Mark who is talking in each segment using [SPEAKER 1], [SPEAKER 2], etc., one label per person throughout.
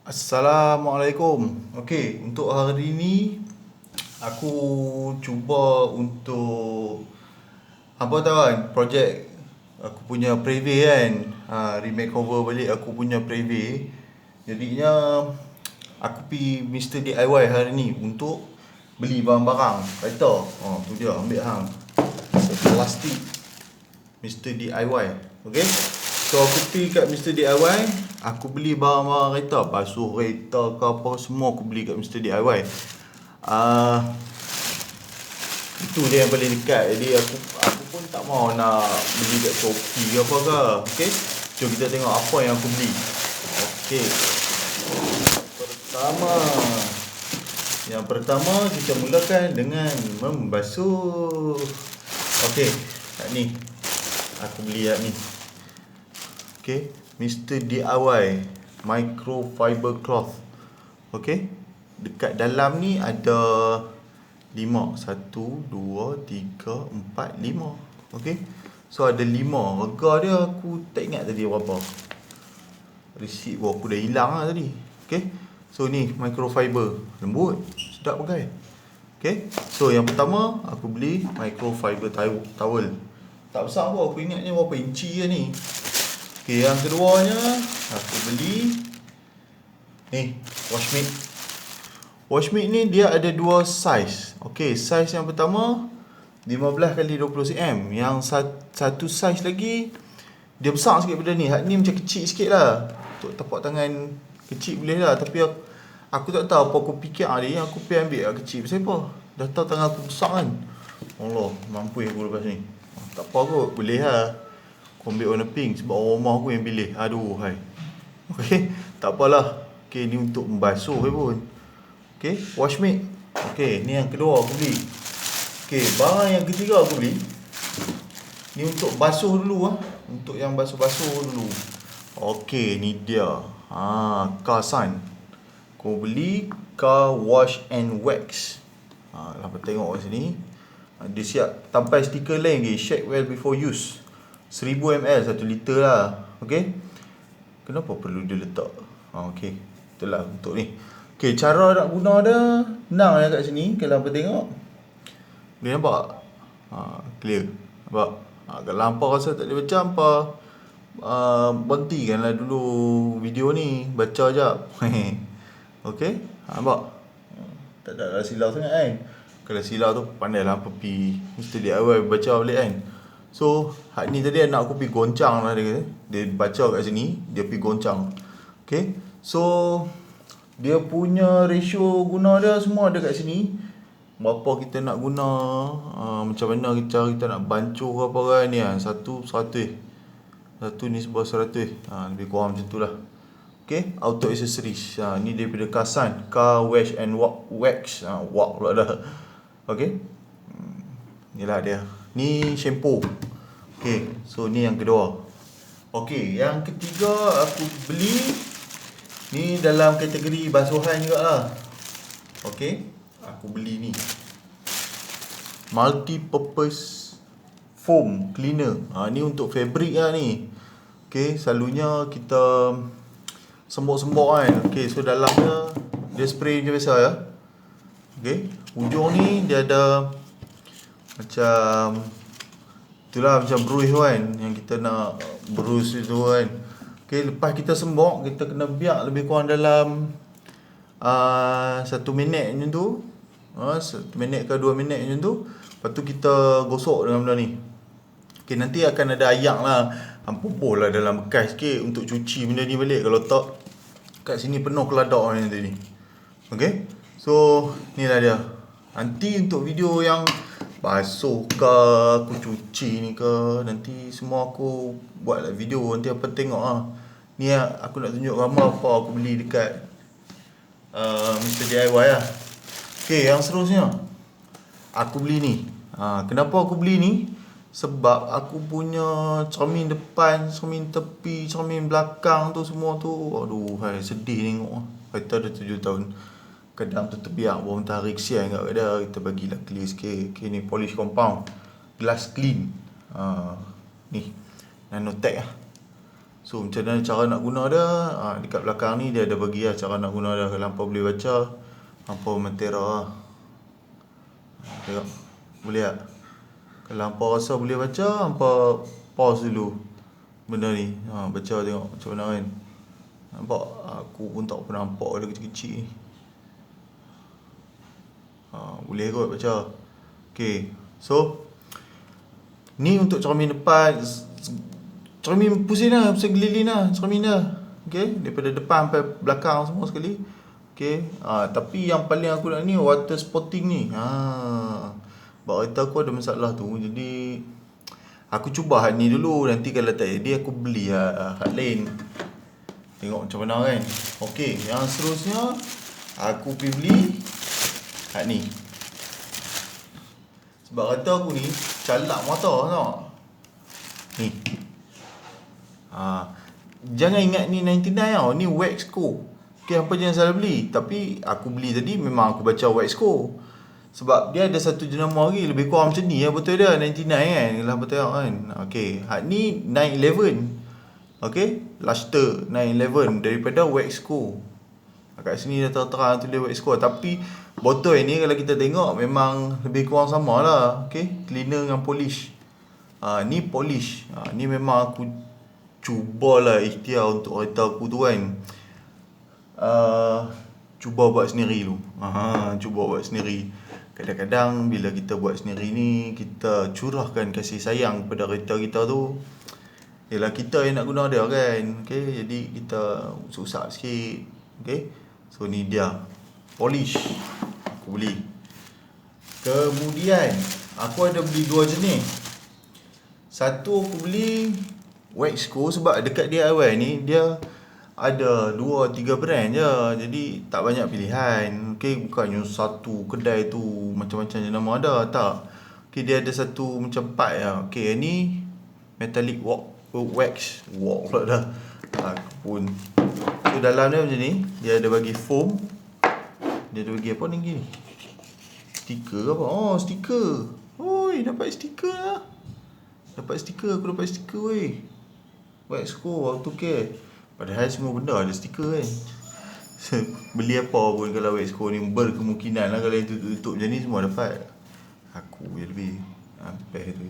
[SPEAKER 1] Assalamualaikum. Okey, untuk hari ni aku cuba untuk apa tahu kan, projek aku punya Preve kan. Remakeover balik aku punya Preve. Jadinya aku pi Mr.Diy hari ni untuk beli barang-barang kereta. Tu dia, ambil hang. Plastik Mr.Diy. Okey. So aku pergi kat Mr.Diy, aku beli barang-barang kereta, basuh kereta ke apa semua aku beli kat Mr.Diy. Itu dia yang paling dekat. Jadi aku pun tak mau nak beli kat Shopee ke apa ke. Okey. Jom kita tengok apa yang aku beli. Okey. Yang pertama kita mulakan dengan membasuh. Okey, ni aku beli ni. Okey, Mr.Diy microfiber cloth. Okey. Dekat dalam ni ada 5. 1 2 3 4 5. Okey. So ada 5. Harga dia aku tak ingat tadi berapa. Receipt pun aku dah hilang lah tadi. Okey. So ni microfiber, lembut, sedap pakai. Okay. So yang pertama aku beli microfiber towel. Tak besar pun, aku ingatnya berapa inci je ni. Okay, yang keduanya aku beli ni washmate. Washmate ni dia ada dua saiz. Okay, saiz yang pertama 15x20 cm. Yang satu saiz lagi dia besar sikit daripada ni. Hak ni macam kecil sikit lah. Untuk tapak tangan kecil boleh lah. Tapi aku tak tahu apa aku fikir ni. Aku pergi ambil yang kecil. Pasal apa? Dah tahu tangan aku besar kan. Allah, mampu aku lepas ni. Tak apa kot, boleh lah. Aku ambil warna pink sebab orang rumah aku yang pilih. Aduh, hai. Okay, tak apalah. Okay, ni untuk membasuh pun. Okay, washmate. Okay, ni yang kedua aku beli. Okay, barang yang ketiga aku beli. Ni untuk basuh dulu lah. Untuk yang basuh-basuh dulu. Okay, ni dia. Car Sun. Aku beli car wash and wax. Dapat tengok kat sini. Dia siap tampal stiker lain lagi. Check well before use. 1000 ml 1 liter lah. Okay. Kenapa perlu dia letak? Okay. Itulah untuk ni. Okay, cara nak guna dia senang lah kat sini. Kalau hampa tengok, boleh nampak? Clear. Nampak? Kalau hampa rasa tak boleh baca, hampa berhentikanlah dulu video ni. Baca jap. Okay. Nampak? Tak ada silau sangat kan. Kalau silau tu pandailah hampa pergi Mr.Diy baca balik kan. So hak ni tadi anak aku pergi goncang lah dia kata. Dia baca kat sini, dia pergi goncang. Okay. So dia punya ratio guna dia semua ada kat sini. Berapa kita nak guna, macam mana cara kita nak bancuh ke apa kan ni kan. Satu 100. Satu ni sebuah 100. Lebih kurang macam tu lah. Okay, auto accessories. Ni daripada Car Sun, car wash and wax. Wax pula dah. Okay. Inilah dia. Ni shampoo. Okay, so ni yang kedua. Okay, yang ketiga aku beli ni dalam kategori basuhan jugalah. Okay, aku beli ni multi purpose foam cleaner. Ni untuk fabric lah ni. Okay, selalunya kita sembok-sembok kan. Okay, so dalam dia spray je biasa ya. Okay, ujung ni dia ada macam itulah, macam brush kan, yang kita nak brush itu kan. Okay, lepas kita sembok, kita kena biar lebih kurang dalam 1 minit macam tu. 1 minit ke 2 minit macam tu. Lepas tu kita gosok dengan benda ni. Okay, nanti akan ada ayak lah. Hampa lah dalam bekas sikit untuk cuci benda ni balik. Kalau tak, kat sini penuh keladak ni tadi. Okay, so ni lah dia. Nanti untuk video yang basuh ke, aku cuci ni ke, nanti semua aku buat lah video. Nanti apa tengok lah. Ni aku nak tunjuk gambar apa aku beli dekat Mr.Diy lah. Okay, yang seterusnya aku beli ni. Kenapa aku beli ni? Sebab aku punya cermin depan, cermin tepi, cermin belakang tu semua tu, aduh, sedih tengok. Kita dah 7 tahun. Kadang tu terbiak bawah matahari, kesian kat kadang. Kita bagilah clear sikit. Okay, ni polish compound, glass clean. Ni nanotech lah. So macam mana cara nak guna dia, dekat belakang ni dia ada bagi lah cara nak guna dia. Kalau hampa boleh baca, hampa mentera lah. Tengok, boleh tak? Kalau hampa rasa boleh baca, hampa pause dulu benda ni, baca tengok macam mana kan. Nampak? Aku pun tak pernah nampak dia kecil-kecil ni. Boleh kot baca. Okay, so ni untuk cermin depan. Cermin pusing lah, pusing gelilin lah cermin dah. Okay, daripada depan sampai belakang semua sekali. Okay, tapi yang paling aku nak ni water spotting ni. Bak kereta aku ada masalah tu. Jadi aku cuba hal ni dulu. Nanti kalau tak jadi aku beli hal lain. Tengok macam mana kan. Okay, yang seterusnya aku pergi beli hal ni. Sebab kereta aku ni calak motor tau. Ni. Jangan ingat ni 99 tau. Ni wax co. Okay, apa jangan salah beli. Tapi aku beli tadi memang aku baca wax co. Sebab dia ada satu jenama lagi lebih kurang macam ni lah betul dia, 99 kan. Kalau betul kan. Okay, hak ni 911. Okay, Luster 911 daripada wax co. Kat sini dah terang-terang tulis wax co. Tapi botol ni kalau kita tengok memang lebih kurang sama lah. Okay, cleaner dengan polish. Ni polish. Ni memang aku cubalah ikhtiar untuk kereta aku tu kan. Cuba buat sendiri dulu. Cuba buat sendiri. Kadang-kadang bila kita buat sendiri ni, kita curahkan kasih sayang kepada kereta kita tu. Yalah kita yang nak guna dia kan. Okay, jadi kita susah sikit. Okay, so ni dia polish aku beli. Kemudian aku ada beli dua jenis. Satu aku beli wax co sebab dekat DIY ni dia ada 2-3 brand je. Jadi tak banyak pilihan. Okay, bukannya satu kedai tu macam-macam je nama ada, tak. Okay, dia ada satu macam part lah. Okay, ni metallic wax pula dah. Aku pun. So dalam dia macam ni, dia ada bagi foam. Dia ada bagi apa ni gini? Stiker ke apa? Oh, stiker. Oi, dapat stiker lah. Dapat stiker, aku dapat stiker weh. Wax co, auto care. Padahal semua benda ada stiker kan. Beli apa pun kalau wax co ni berkemungkinan lah kalau itu tutup macam ni semua dapat. Aku je lebih best tu.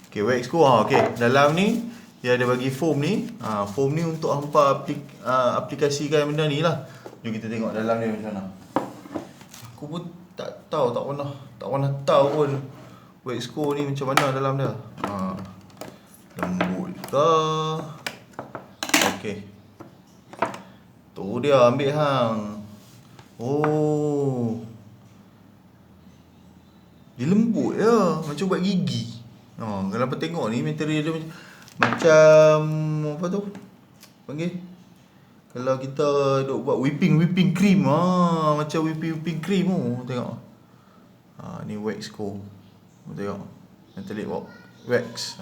[SPEAKER 1] Okay, wax co okay. Dalam ni dia ada bagi foam ni. Foam ni untuk hampa aplikasikan benda ni lah. Jom kita tengok dalam dia macam mana. Aku pun tak tahu, tak pernah tahu pun wax co ni macam mana dalam dia. Lembut ke? Okay, tu dia ambil hang. Oh, dia lembut je, macam buat gigi. Kalau apa tengok ni material dia macam apa tu panggil, kalau kita duk buat whipping cream, macam whipping cream tu. Tengok, ni wax co. Tengok, metallic wax.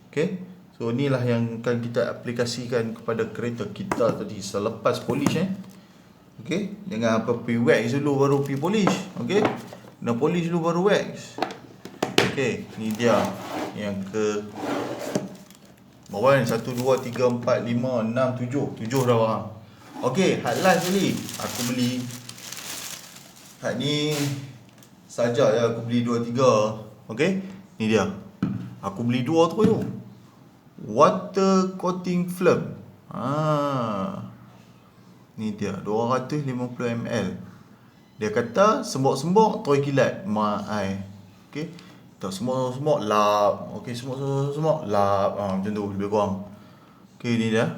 [SPEAKER 1] Okay, so inilah yang akan kita aplikasikan kepada kereta kita tadi selepas polish Okay, jangan apa pergi wax dulu baru pergi polish. Okay, kena polish dulu baru wax. Okay, ni dia yang ke berapa ni? 1, 2, 3, 4, 5, 6, 7 dah barang. Okay, hak last sekali aku beli. Hak ni saja ya, aku beli 2-3. Okay, ni dia. Aku beli 2 tu. Water coating film. Ni dia 250 ml. Dia kata sembok-sembok toy kilat mak ai. Okey. Tak sembok-sembok lap. Okey, sembok-sembok lap. Macam tu lebih kurang. Okey, ni dia.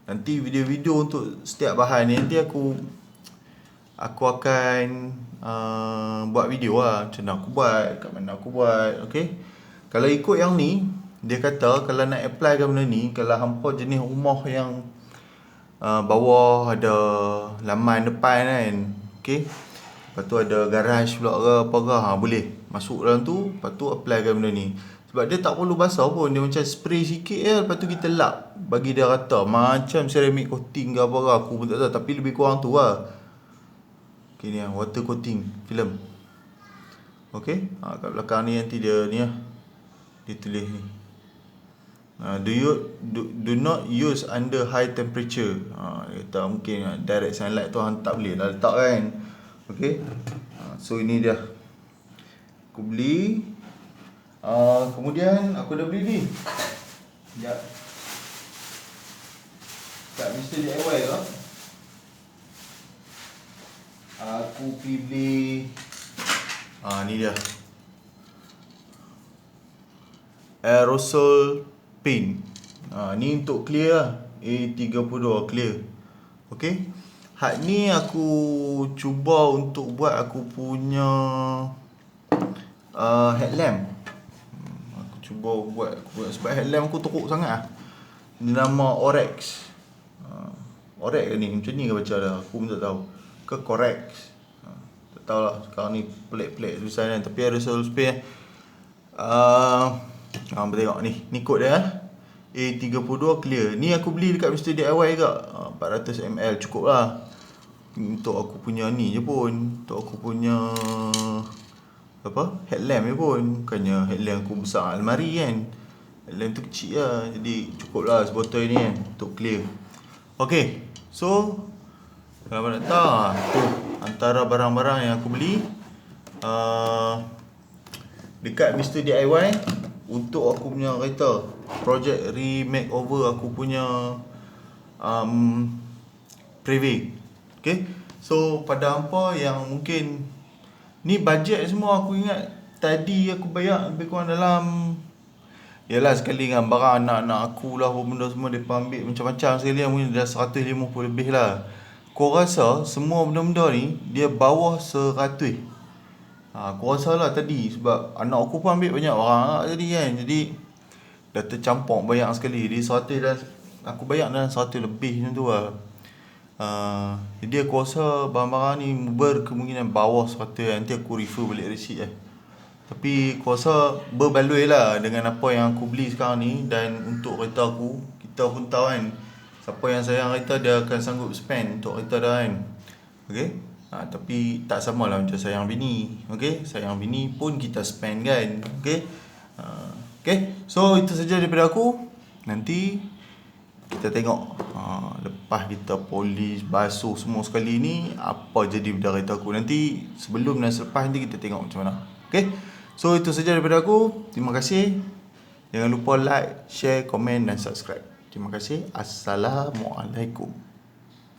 [SPEAKER 1] Nanti video-video untuk setiap bahan ni nanti aku akan buat video lah. Macam mana aku buat, kat mana aku buat. Okey. Kalau ikut yang ni, dia kata kalau nak apply ke benda ni, kalau hampa jenis rumah yang bawah ada laman depan kan, okay, lepas tu ada garaj pula ke apa ke, boleh masuk dalam tu, lepas tu apply ke benda ni. Sebab dia tak perlu basah pun, dia macam spray sikit je, lepas tu kita lap bagi dia rata, macam ceramic coating ke apa ke, aku pun tak tahu, tapi lebih kurang tu lah. Okay, ni water coating film. Okay, kat belakang ni nanti dia ni lah, dia tulis ni. Do not use under high temperature. Dia kata mungkin direct sunlight tu hang tak boleh lah letak kan. Okay. So ini dia. Aku beli. Kemudian aku dah beli ni. Sekejap. Kat Mr.Diy ke. Aku pergi beli. Ni dia. Aerosol paint. Ni untuk clear lah. A32 clear. Okay. Hak ni aku cuba untuk buat aku punya headlamp. Aku cuba buat sebab headlamp aku teruk sangat lah. Ni nama Orex. Orex ke ni? Macam ni ke baca dah? Aku pun tak tahu. Ke Corex? Tak tahu lah. Sekarang ni pelik-pelik tulisan kan. Tapi aerosol paint. Tengok ni. Ni kod dia. A32 clear. Ni aku beli dekat Mr.Diy ke. 400ml cukup lah. Untuk aku punya ni je pun. Untuk aku punya headlamp je pun. Bukannya headlamp aku besar almari kan. Headlamp tu kecil lah. Jadi cukup lah sebotol ni kan. Untuk clear. Okay. So kalau nak tahu tu antara barang-barang yang aku beli dekat Mr.Diy untuk aku punya kereta projek Remakeover aku punya Preve. Okay. So pada hampa yang mungkin ni bajet semua, aku ingat tadi aku bayar lebih kurang dalam, yalah sekali dengan barang anak-anak aku lah apa benda semua mereka ambil macam-macam sekali yang mungkin dah 150 lebih lah. Kau rasa semua benda-benda ni dia bawah 100. Aku rasa lah tadi sebab anak aku pun ambil banyak barang tadi kan. Jadi dah tercampur banyak sekali. Jadi 100 dah aku bayar dalam 100 lebih macam tu lah. Jadi aku rasa barang-barang ni berkemungkinan bawah 100. Nanti aku refer balik receipt lah. Tapi aku rasa berbaloi lah dengan apa yang aku beli sekarang ni. Dan untuk kereta aku, kita pun tahu kan, siapa yang sayang kereta dia akan sanggup spend untuk kereta dah kan. Okay. Tapi tak sama lah macam sayang bini. Okay. Sayang bini pun kita spend kan. Okay. Okay. So itu saja daripada aku. Nanti kita tengok lepas kita polish, basuh semua sekali ni, apa jadi benda kereta aku. Nanti sebelum dan selepas nanti kita tengok macam mana. Okay. So itu saja daripada aku. Terima kasih. Jangan lupa like, share, komen dan subscribe. Terima kasih. Assalamualaikum.